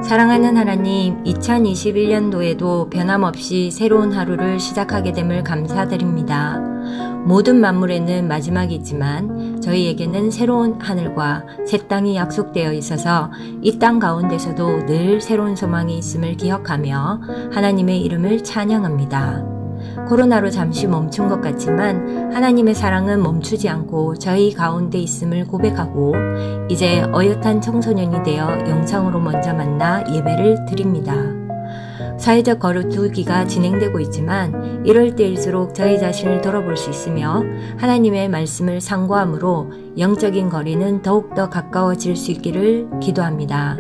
사랑하는 하나님, 2021년도에도 변함없이 새로운 하루를 시작하게 됨을 감사드립니다. 모든 만물에는 마지막이 있지만 저희에게는 새로운 하늘과 새 땅이 약속되어 있어서 이 땅 가운데서도 늘 새로운 소망이 있음을 기억하며 하나님의 이름을 찬양합니다. 코로나로 잠시 멈춘 것 같지만 하나님의 사랑은 멈추지 않고 저희 가운데 있음을 고백하고 이제 어엿한 청소년이 되어 영상으로 먼저 만나 예배를 드립니다. 사회적 거리두기가 진행되고 있지만 이럴 때일수록 저희 자신을 돌아볼 수 있으며 하나님의 말씀을 상고함으로 영적인 거리는 더욱더 가까워질 수 있기를 기도합니다.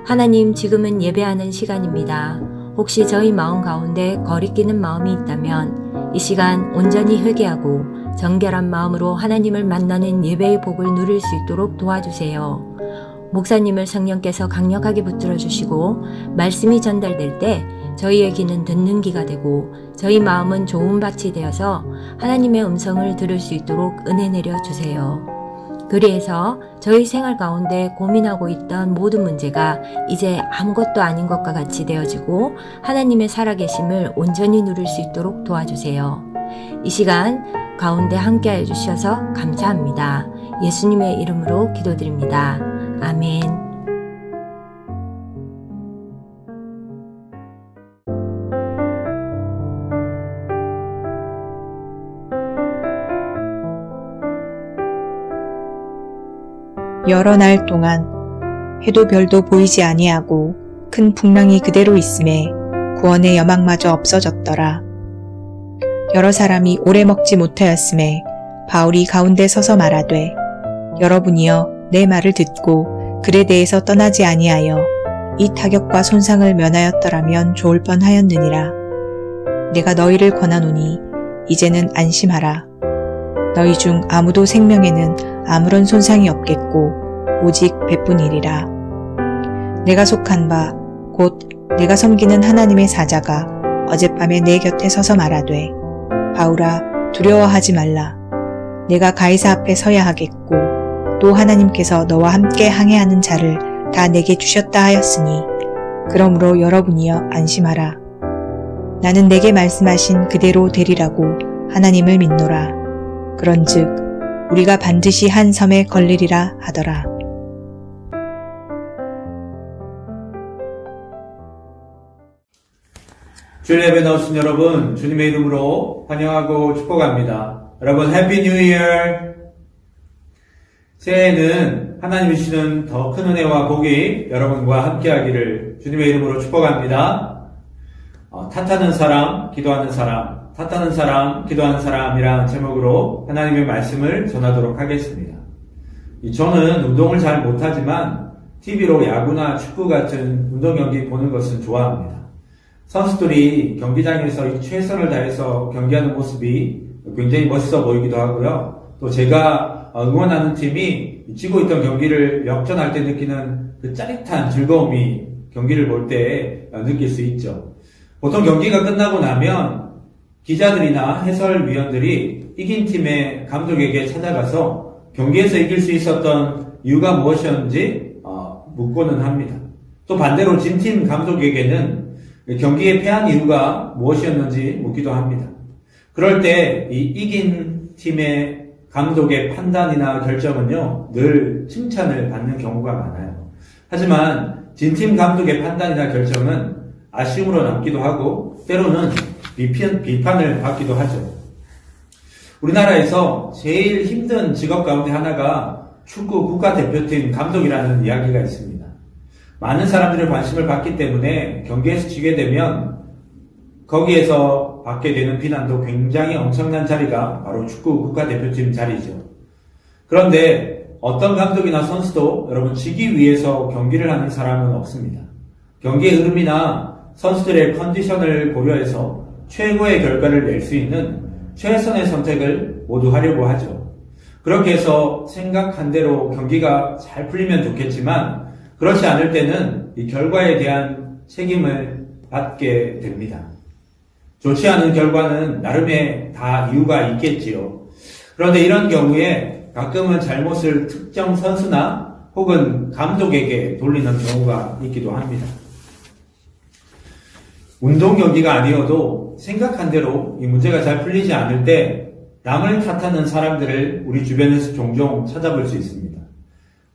하나님, 지금은 예배하는 시간입니다. 혹시 저희 마음 가운데 거리끼는 마음이 있다면 이 시간 온전히 회개하고 정결한 마음으로 하나님을 만나는 예배의 복을 누릴 수 있도록 도와주세요. 목사님을 성령께서 강력하게 붙들어 주시고 말씀이 전달될 때 저희의 귀는 듣는 귀가 되고 저희 마음은 좋은 밭이 되어서 하나님의 음성을 들을 수 있도록 은혜 내려 주세요. 그리해서 저희 생활 가운데 고민하고 있던 모든 문제가 이제 아무것도 아닌 것과 같이 되어지고 하나님의 살아계심을 온전히 누릴 수 있도록 도와주세요. 이 시간 가운데 함께해 주셔서 감사합니다. 예수님의 이름으로 기도드립니다. 아멘. 여러 날 동안 해도 별도 보이지 아니하고 큰 풍랑이 그대로 있음에 구원의 여망마저 없어졌더라. 여러 사람이 오래 먹지 못하였음에 바울이 가운데 서서 말하되, 여러분이여 내 말을 듣고 글에 대해서 떠나지 아니하여 이 타격과 손상을 면하였더라면 좋을 뻔하였느니라. 내가 너희를 권하노니 이제는 안심하라. 너희 중 아무도 생명에는 아무런 손상이 없겠고 오직 배뿐이리라. 내가 속한 바 곧 내가 섬기는 하나님의 사자가 어젯밤에 내 곁에 서서 말하되, 바울아 두려워하지 말라. 내가 가이사 앞에 서야 하겠고 또 하나님께서 너와 함께 항해하는 자를 다 내게 주셨다 하였으니 그러므로 여러분이여 안심하라. 나는 내게 말씀하신 그대로 되리라고 하나님을 믿노라. 그런즉 우리가 반드시 한 섬에 걸리리라 하더라. 주일 예배 나오신 여러분, 주님의 이름으로 환영하고 축복합니다. 여러분, 해피 뉴 이어! 새해에는 하나님이 주시는 더 큰 은혜와 복이 여러분과 함께하기를 주님의 이름으로 축복합니다. 탓하는 사람, 기도하는 사람, 탓하는 사람, 기도하는 사람이라는 제목으로 하나님의 말씀을 전하도록 하겠습니다. 저는 운동을 잘 못하지만 TV로 야구나 축구 같은 운동 경기 보는 것은 좋아합니다. 선수들이 경기장에서 최선을 다해서 경기하는 모습이 굉장히 멋있어 보이기도 하고요. 또 제가 응원하는 팀이 지고 있던 경기를 역전할 때 느끼는 그 짜릿한 즐거움이 경기를 볼 때 느낄 수 있죠. 보통 경기가 끝나고 나면 기자들이나 해설위원들이 이긴 팀의 감독에게 찾아가서 경기에서 이길 수 있었던 이유가 무엇이었는지 묻고는 합니다. 또 반대로 진 팀 감독에게는 경기에 패한 이유가 무엇이었는지 묻기도 합니다. 그럴 때 이 이긴 팀의 감독의 판단이나 결정은요, 늘 칭찬을 받는 경우가 많아요. 하지만 진팀 감독의 판단이나 결정은 아쉬움으로 남기도 하고 때로는 비판을 받기도 하죠. 우리나라에서 제일 힘든 직업 가운데 하나가 축구 국가대표팀 감독이라는 이야기가 있습니다. 많은 사람들의 관심을 받기 때문에 경기에서 지게 되면 거기에서 받게 되는 비난도 굉장히 엄청난 자리가 바로 축구 국가대표팀 자리죠. 그런데 어떤 감독이나 선수도 여러분 지기 위해서 경기를 하는 사람은 없습니다. 경기의 흐름이나 선수들의 컨디션을 고려해서 최고의 결과를 낼 수 있는 최선의 선택을 모두 하려고 하죠. 그렇게 해서 생각한 대로 경기가 잘 풀리면 좋겠지만 그렇지 않을 때는 이 결과에 대한 책임을 받게 됩니다. 좋지 않은 결과는 나름의 다 이유가 있겠지요. 그런데 이런 경우에 가끔은 잘못을 특정 선수나 혹은 감독에게 돌리는 경우가 있기도 합니다. 운동 경기가 아니어도 생각한 대로 이 문제가 잘 풀리지 않을 때 남을 탓하는 사람들을 우리 주변에서 종종 찾아볼 수 있습니다.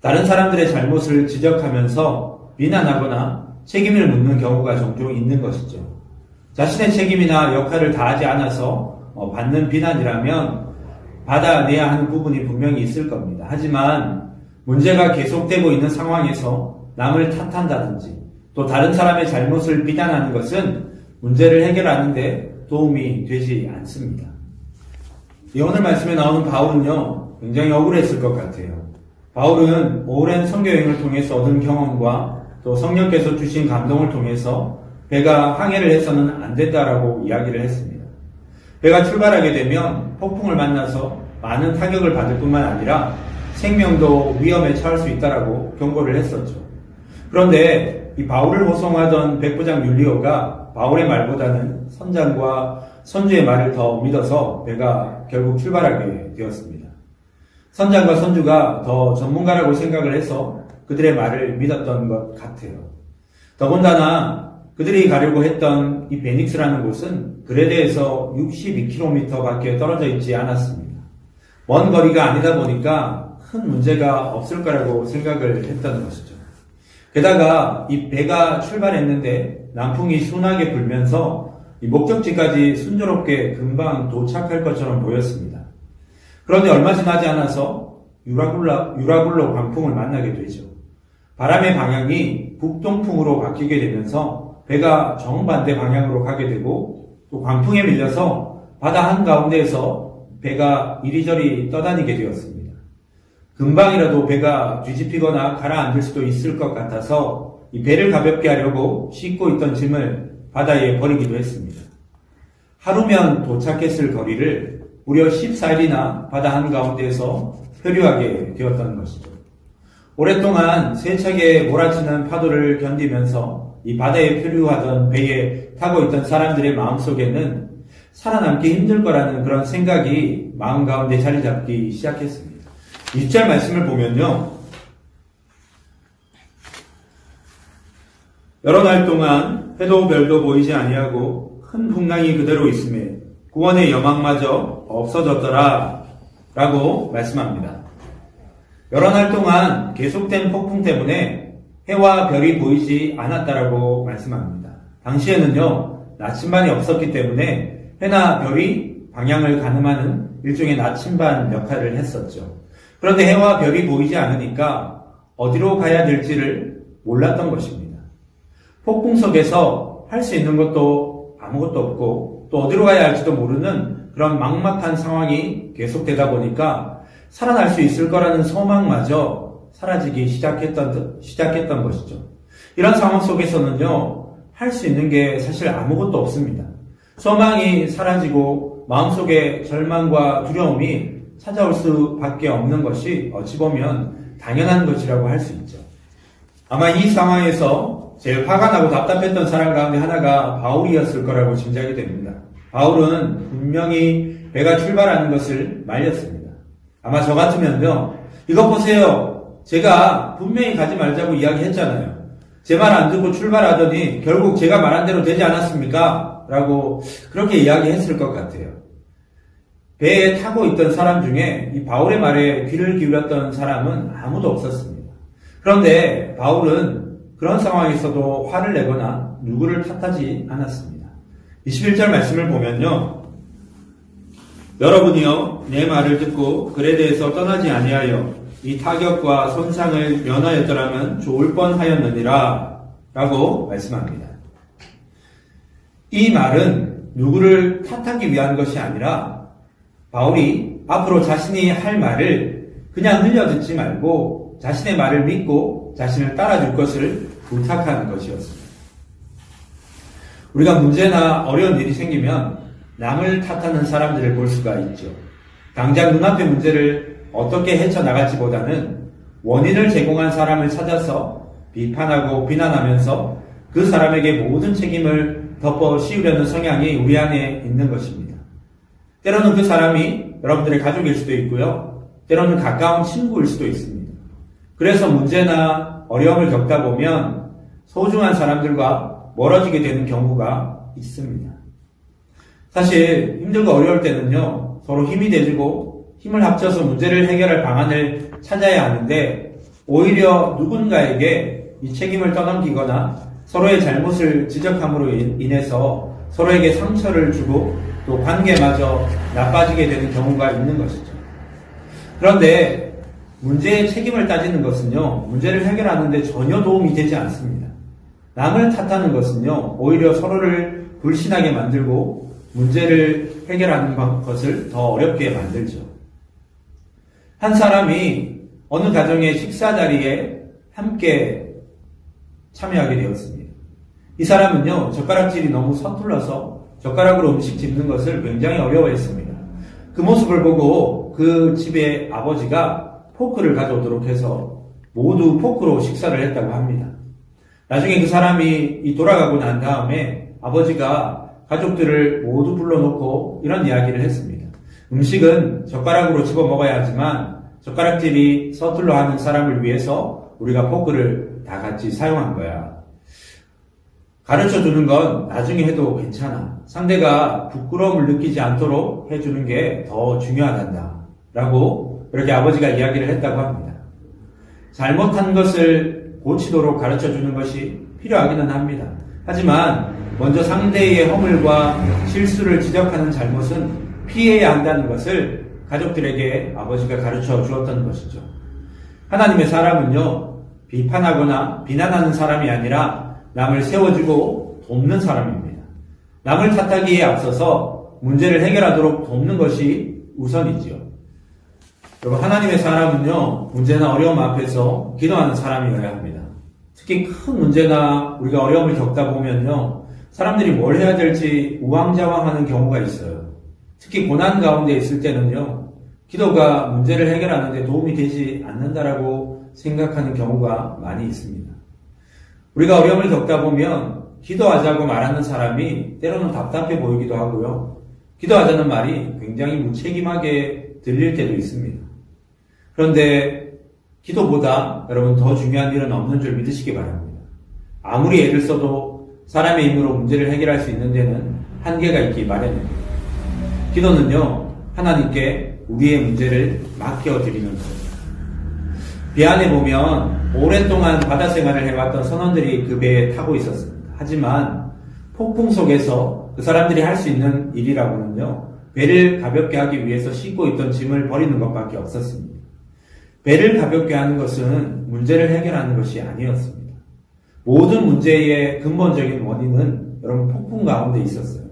다른 사람들의 잘못을 지적하면서 비난하거나 책임을 묻는 경우가 종종 있는 것이죠. 자신의 책임이나 역할을 다하지 않아서 받는 비난이라면 받아내야 하는 부분이 분명히 있을 겁니다. 하지만 문제가 계속되고 있는 상황에서 남을 탓한다든지 또 다른 사람의 잘못을 비난하는 것은 문제를 해결하는 데 도움이 되지 않습니다. 오늘 말씀에 나오는 바울은요, 굉장히 억울했을 것 같아요. 바울은 오랜 선교여행을 통해서 얻은 경험과 또 성령께서 주신 감동을 통해서 배가 항해를 해서는 안 된다라고 이야기를 했습니다. 배가 출발하게 되면 폭풍을 만나서 많은 타격을 받을 뿐만 아니라 생명도 위험에 처할 수 있다라고 경고를 했었죠. 그런데 이 바울을 호송하던 백부장 율리오가 바울의 말보다는 선장과 선주의 말을 더 믿어서 배가 결국 출발하게 되었습니다. 선장과 선주가 더 전문가라고 생각을 해서 그들의 말을 믿었던 것 같아요. 더군다나 그들이 가려고 했던 이 베닉스라는 곳은 그레데에서 62km밖에 떨어져 있지 않았습니다. 먼 거리가 아니다 보니까 큰 문제가 없을 거라고 생각을 했던 것이죠. 게다가 이 배가 출발했는데 남풍이 순하게 불면서 이 목적지까지 순조롭게 금방 도착할 것처럼 보였습니다. 그런데 얼마 지나지 않아서 유라굴로 광풍을 만나게 되죠. 바람의 방향이 북동풍으로 바뀌게 되면서 배가 정반대 방향으로 가게 되고 또 광풍에 밀려서 바다 한가운데에서 배가 이리저리 떠다니게 되었습니다. 금방이라도 배가 뒤집히거나 가라앉을 수도 있을 것 같아서 이 배를 가볍게 하려고 싣고 있던 짐을 바다에 버리기도 했습니다. 하루면 도착했을 거리를 무려 14일이나 바다 한가운데에서 표류하게 되었던 것이죠. 오랫동안 세차게 몰아치는 파도를 견디면서 이 바다에 표류하던 배에 타고 있던 사람들의 마음속에는 살아남기 힘들 거라는 그런 생각이 마음 가운데 자리 잡기 시작했습니다. 1절 말씀을 보면요. 여러 날 동안 해도 별도 보이지 아니하고 큰 풍랑이 그대로 있음에 구원의 여망마저 없어졌더라 라고 말씀합니다. 여러 날 동안 계속된 폭풍 때문에 해와 별이 보이지 않았다라고 말씀합니다. 당시에는요, 나침반이 없었기 때문에 해나 별이 방향을 가늠하는 일종의 나침반 역할을 했었죠. 그런데 해와 별이 보이지 않으니까 어디로 가야 될지를 몰랐던 것입니다. 폭풍 속에서 할 수 있는 것도 아무것도 없고 또 어디로 가야 할지도 모르는 그런 막막한 상황이 계속되다 보니까 살아날 수 있을 거라는 소망마저 사라지기 시작했던 것이죠. 이런 상황 속에서는요, 할 수 있는 게 사실 아무것도 없습니다. 소망이 사라지고 마음속에 절망과 두려움이 찾아올 수밖에 없는 것이 어찌 보면 당연한 것이라고 할 수 있죠. 아마 이 상황에서 제일 화가 나고 답답했던 사람 가운데 하나가 바울이었을 거라고 짐작이 됩니다. 바울은 분명히 배가 출발하는 것을 말렸습니다. 아마 저 같으면요, 이것 보세요. 제가 분명히 가지 말자고 이야기했잖아요. 제 말 안 듣고 출발하더니 결국 제가 말한 대로 되지 않았습니까? 라고 그렇게 이야기했을 것 같아요. 배에 타고 있던 사람 중에 이 바울의 말에 귀를 기울였던 사람은 아무도 없었습니다. 그런데 바울은 그런 상황에서도 화를 내거나 누구를 탓하지 않았습니다. 21절 말씀을 보면요. 여러분이요, 내 말을 듣고 그레데에서 떠나지 아니하여 이 타격과 손상을 면하였더라면 좋을 뻔하였느니라 라고 말씀합니다. 이 말은 누구를 탓하기 위한 것이 아니라 바울이 앞으로 자신이 할 말을 그냥 흘려듣지 말고 자신의 말을 믿고 자신을 따라줄 것을 부탁하는 것이었습니다. 우리가 문제나 어려운 일이 생기면 남을 탓하는 사람들을 볼 수가 있죠. 당장 눈앞의 문제를 어떻게 헤쳐나갈지보다는 원인을 제공한 사람을 찾아서 비판하고 비난하면서 그 사람에게 모든 책임을 덮어 씌우려는 성향이 우리 안에 있는 것입니다. 때로는 그 사람이 여러분들의 가족일 수도 있고요. 때로는 가까운 친구일 수도 있습니다. 그래서 문제나 어려움을 겪다 보면 소중한 사람들과 멀어지게 되는 경우가 있습니다. 사실 힘들고 어려울 때는요, 서로 힘이 돼주고 힘을 합쳐서 문제를 해결할 방안을 찾아야 하는데, 오히려 누군가에게 이 책임을 떠넘기거나 서로의 잘못을 지적함으로 인해서 서로에게 상처를 주고 또 관계마저 나빠지게 되는 경우가 있는 것이죠. 그런데 문제의 책임을 따지는 것은요, 문제를 해결하는 데 전혀 도움이 되지 않습니다. 남을 탓하는 것은요, 오히려 서로를 불신하게 만들고 문제를 해결하는 것을 더 어렵게 만들죠. 한 사람이 어느 가정의 식사 자리에 함께 참여하게 되었습니다. 이 사람은요, 젓가락질이 너무 서툴러서 젓가락으로 음식 집는 것을 굉장히 어려워했습니다. 그 모습을 보고 그 집의 아버지가 포크를 가져오도록 해서 모두 포크로 식사를 했다고 합니다. 나중에 그 사람이 돌아가고 난 다음에 아버지가 가족들을 모두 불러놓고 이런 이야기를 했습니다. 음식은 젓가락으로 집어 먹어야 하지만 젓가락질이 서툴러 하는 사람을 위해서 우리가 포크를 다 같이 사용한 거야. 가르쳐 주는 건 나중에 해도 괜찮아. 상대가 부끄러움을 느끼지 않도록 해주는 게 더 중요하단다. 라고 이렇게 아버지가 이야기를 했다고 합니다. 잘못한 것을 고치도록 가르쳐 주는 것이 필요하기는 합니다. 하지만 먼저 상대의 허물과 실수를 지적하는 잘못은 피해야 한다는 것을 가족들에게 아버지가 가르쳐 주었던 것이죠. 하나님의 사람은요, 비판하거나 비난하는 사람이 아니라 남을 세워주고 돕는 사람입니다. 남을 탓하기에 앞서서 문제를 해결하도록 돕는 것이 우선이지요. 여러분, 하나님의 사람은요, 문제나 어려움 앞에서 기도하는 사람이어야 합니다. 특히 큰 문제나 우리가 어려움을 겪다 보면요, 사람들이 뭘 해야 될지 우왕좌왕하는 경우가 있어요. 특히 고난 가운데 있을 때는요, 기도가 문제를 해결하는 데 도움이 되지 않는다라고 생각하는 경우가 많이 있습니다. 우리가 어려움을 겪다 보면 기도하자고 말하는 사람이 때로는 답답해 보이기도 하고요. 기도하자는 말이 굉장히 무책임하게 들릴 때도 있습니다. 그런데 기도보다 여러분 더 중요한 일은 없는 줄 믿으시기 바랍니다. 아무리 애를 써도 사람의 힘으로 문제를 해결할 수 있는 데는 한계가 있기 마련입니다. 기도는요, 하나님께 우리의 문제를 맡겨드리는 것입니다. 비안에 보면 오랫동안 바다 생활을 해왔던 선원들이 그 배에 타고 있었습니다. 하지만 폭풍 속에서 그 사람들이 할 수 있는 일이라고는요, 배를 가볍게 하기 위해서 싣고 있던 짐을 버리는 것밖에 없었습니다. 배를 가볍게 하는 것은 문제를 해결하는 것이 아니었습니다. 모든 문제의 근본적인 원인은 여러분 폭풍 가운데 있었어요.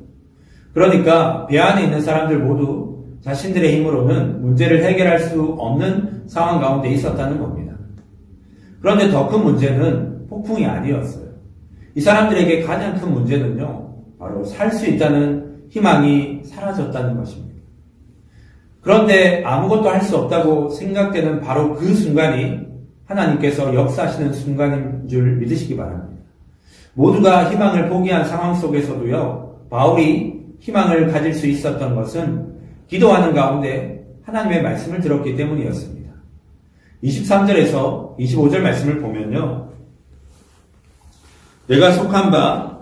그러니까 배 안에 있는 사람들 모두 자신들의 힘으로는 문제를 해결할 수 없는 상황 가운데 있었다는 겁니다. 그런데 더 큰 문제는 폭풍이 아니었어요. 이 사람들에게 가장 큰 문제는요, 바로 살 수 있다는 희망이 사라졌다는 것입니다. 그런데 아무것도 할 수 없다고 생각되는 바로 그 순간이 하나님께서 역사하시는 순간인 줄 믿으시기 바랍니다. 모두가 희망을 포기한 상황 속에서도요, 바울이 희망을 가질 수 있었던 것은 기도하는 가운데 하나님의 말씀을 들었기 때문이었습니다. 23절에서 25절 말씀을 보면요, 내가 속한 바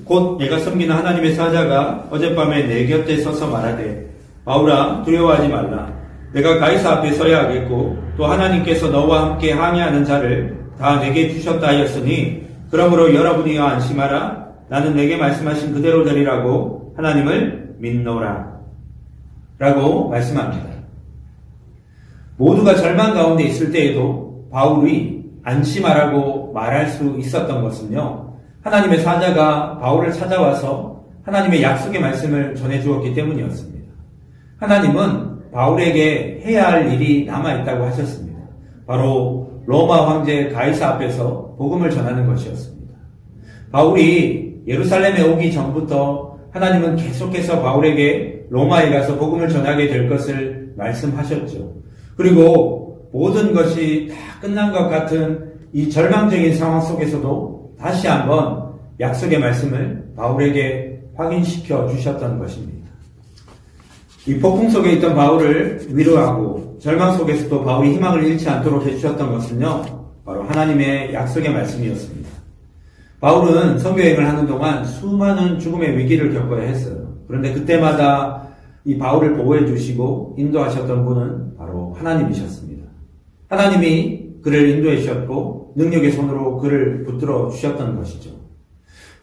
곧 내가 섬기는 하나님의 사자가 어젯밤에 내 곁에 서서 말하되 바울아 두려워하지 말라. 내가 가이사 앞에 서야 하겠고 또 하나님께서 너와 함께 항해하는 자를 다 내게 주셨다 하였으니 그러므로 여러분이여 안심하라. 나는 내게 말씀하신 그대로 되리라고 하나님을 믿노라. 라고 말씀합니다. 모두가 절망 가운데 있을 때에도 바울이 안심하라고 말할 수 있었던 것은요, 하나님의 사자가 바울을 찾아와서 하나님의 약속의 말씀을 전해주었기 때문이었습니다. 하나님은 바울에게 해야 할 일이 남아있다고 하셨습니다. 바로 로마 황제 가이사 앞에서 복음을 전하는 것이었습니다. 바울이 예루살렘에 오기 전부터 하나님은 계속해서 바울에게 로마에 가서 복음을 전하게 될 것을 말씀하셨죠. 그리고 모든 것이 다 끝난 것 같은 이 절망적인 상황 속에서도 다시 한번 약속의 말씀을 바울에게 확인시켜 주셨던 것입니다. 이 폭풍 속에 있던 바울을 위로하고 절망 속에서도 바울이 희망을 잃지 않도록 해주셨던 것은요, 바로 하나님의 약속의 말씀이었습니다. 바울은 선교여행을 하는 동안 수많은 죽음의 위기를 겪어야 했어요. 그런데 그때마다 이 바울을 보호해 주시고 인도하셨던 분은 바로 하나님이셨습니다. 하나님이 그를 인도해 주셨고 능력의 손으로 그를 붙들어 주셨던 것이죠.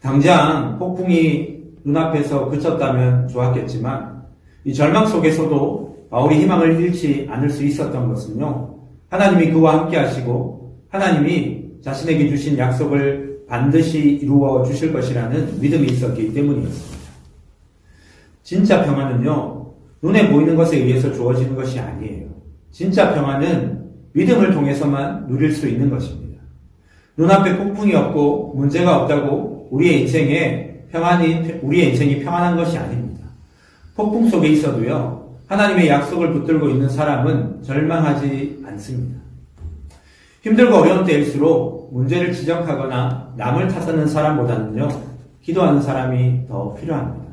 당장 폭풍이 눈앞에서 그쳤다면 좋았겠지만 이 절망 속에서도 바울이 희망을 잃지 않을 수 있었던 것은요, 하나님이 그와 함께 하시고 하나님이 자신에게 주신 약속을 반드시 이루어 주실 것이라는 믿음이 있었기 때문이었습니다. 진짜 평안은요, 눈에 보이는 것에 의해서 주어지는 것이 아니에요. 진짜 평안은 믿음을 통해서만 누릴 수 있는 것입니다. 눈앞에 폭풍이 없고 문제가 없다고 우리의 인생이 평안한 것이 아닙니다. 폭풍 속에 있어도요, 하나님의 약속을 붙들고 있는 사람은 절망하지 않습니다. 힘들고 어려운 때일수록 문제를 지적하거나 남을 탓하는 사람보다는요, 기도하는 사람이 더 필요합니다.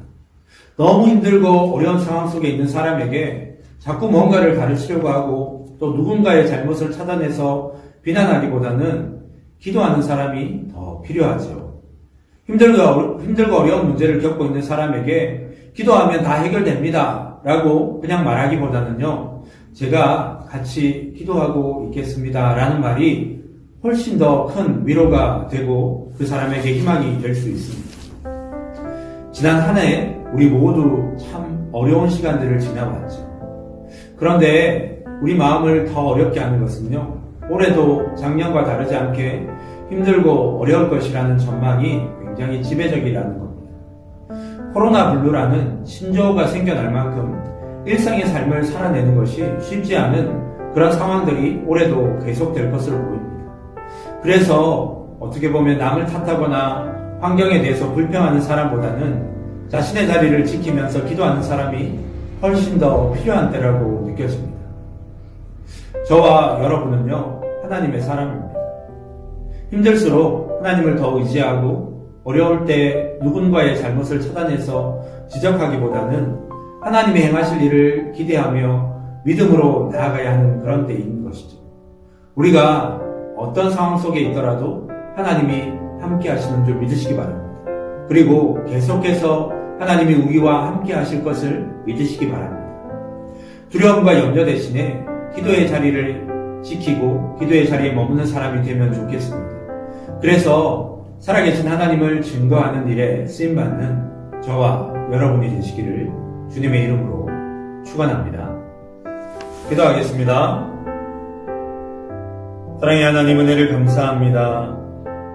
너무 힘들고 어려운 상황 속에 있는 사람에게 자꾸 뭔가를 가르치려고 하고 또 누군가의 잘못을 찾아내서 비난하기보다는 기도하는 사람이 더 필요하죠. 힘들고 어려운 문제를 겪고 있는 사람에게 기도하면 다 해결됩니다 라고 그냥 말하기보다는요, 제가 같이 기도하고 있겠습니다 라는 말이 훨씬 더 큰 위로가 되고 그 사람에게 희망이 될 수 있습니다. 지난 한 해 우리 모두 참 어려운 시간들을 지나왔죠. 그런데 우리 마음을 더 어렵게 하는 것은요, 올해도 작년과 다르지 않게 힘들고 어려울 것이라는 전망이 굉장히 지배적이라는 겁니다. 코로나 블루라는 신조어가 생겨날 만큼 일상의 삶을 살아내는 것이 쉽지 않은 그런 상황들이 올해도 계속될 것으로 보입니다. 그래서 어떻게 보면 남을 탓하거나 환경에 대해서 불평하는 사람보다는 자신의 자리를 지키면서 기도하는 사람이 훨씬 더 필요한 때라고 느껴집니다. 저와 여러분은요, 하나님의 사람입니다. 힘들수록 하나님을 더 의지하고 어려울 때 누군가의 잘못을 찾아내서 지적하기보다는 하나님이 행하실 일을 기대하며 믿음으로 나아가야 하는 그런 때인 것이죠. 우리가 어떤 상황 속에 있더라도 하나님이 함께 하시는 줄 믿으시기 바랍니다. 그리고 계속해서 하나님이 우리와 함께 하실 것을 믿으시기 바랍니다. 두려움과 염려 대신에 기도의 자리를 지키고 기도의 자리에 머무는 사람이 되면 좋겠습니다. 그래서 살아계신 하나님을 증거하는 일에 쓰임받는 저와 여러분이 되시기를 주님의 이름으로 축원합니다. 기도하겠습니다. 사랑의 하나님, 은혜를 감사합니다.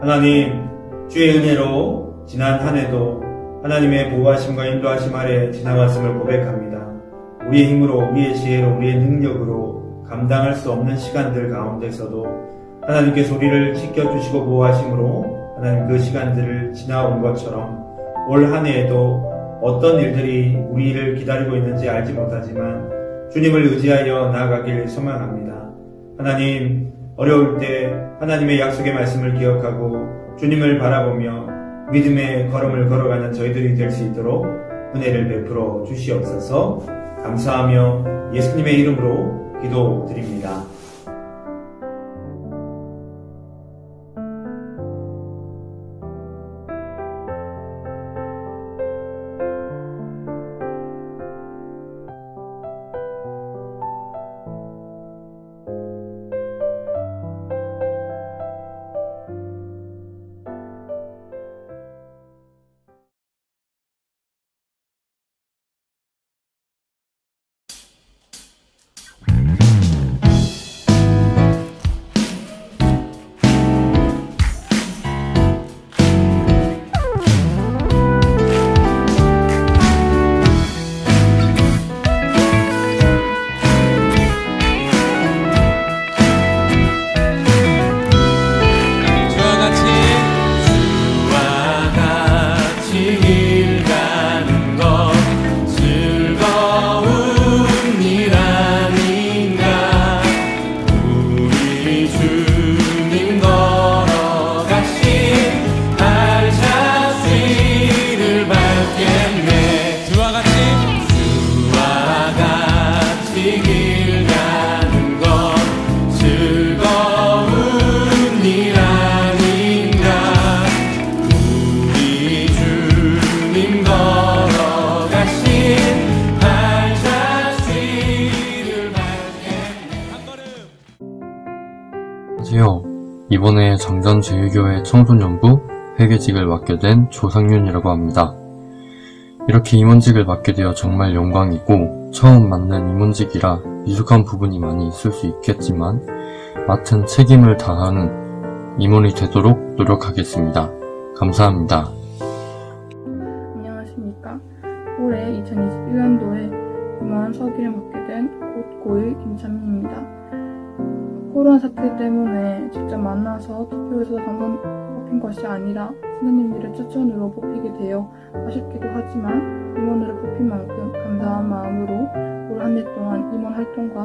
하나님, 주의 은혜로 지난 한 해도 하나님의 보호하심과 인도하심 아래 지나갔음을 고백합니다. 우리의 힘으로, 우리의 지혜로, 우리의 능력으로 감당할 수 없는 시간들 가운데서도 하나님께서 우리를 지켜주시고 보호하심으로 하나님 그 시간들을 지나온 것처럼 올 한 해에도 어떤 일들이 우리를 기다리고 있는지 알지 못하지만 주님을 의지하여 나아가길 소망합니다. 하나님, 어려울 때 하나님의 약속의 말씀을 기억하고 주님을 바라보며 믿음의 걸음을 걸어가는 저희들이 될 수 있도록 은혜를 베풀어 주시옵소서. 감사하며 예수님의 이름으로 기도드립니다. 길 가는 건 즐거운 일 아닌가. 우리 주님 걸어가신 발자취를 밟게 한 걸음. 안녕하세요. 이번에 장전제일교회 청소년부 회계직을 맡게 된 조상윤이라고 합니다. 이렇게 임원직을 맡게 되어 정말 영광이고 처음 맡는 임원직이라 미숙한 부분이 많이 있을 수 있겠지만 맡은 책임을 다하는 임원이 되도록 노력하겠습니다. 감사합니다. 안녕하십니까. 올해 2021년도에 임원 서기를 맡게 된 고1 김찬민입니다. 코로나 사태 때문에 직접 만나서 투표해서 당선 뽑힌 것이 아니라 선생님들의 추천으로 뽑히게 되어 아쉽기도 하지만 임원으로 뽑힌 만큼 감사한 마음으로 올 한 해 동안 임원 활동과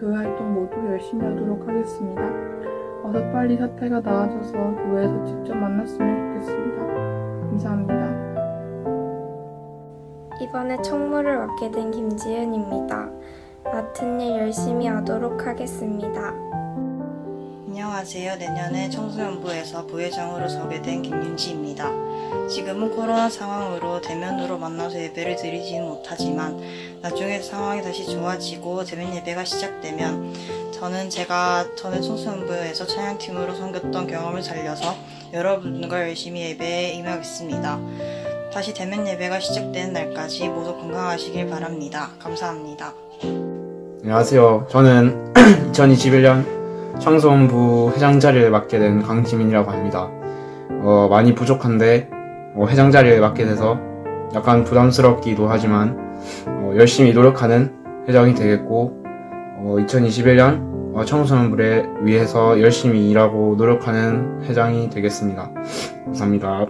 교회 활동 모두 열심히 하도록 하겠습니다. 어서 빨리 사태가 나아져서 교회에서 직접 만났으면 좋겠습니다. 감사합니다. 이번에 총무를 맡게 된 김지은입니다. 맡은 일 열심히 하도록 하겠습니다. 안녕하세요. 내년에 청소년부에서 부회장으로 서게 된 김윤지입니다. 지금은 코로나 상황으로 대면으로 만나서 예배를 드리지는 못하지만 나중에 상황이 다시 좋아지고 대면 예배가 시작되면 저는 제가 전에 청소년부에서 찬양팀으로 섬겼던 경험을 살려서 여러분과 열심히 예배에 임하겠습니다. 다시 대면 예배가 시작되는 날까지 모두 건강하시길 바랍니다. 감사합니다. 안녕하세요. 저는 2021년 청소년부 회장 자리를 맡게 된 강지민이라고 합니다. 많이 부족한데 회장 자리를 맡게 돼서 약간 부담스럽기도 하지만 열심히 노력하는 회장이 되겠고 2021년 청소년부를 위해서 열심히 일하고 노력하는 회장이 되겠습니다. 감사합니다.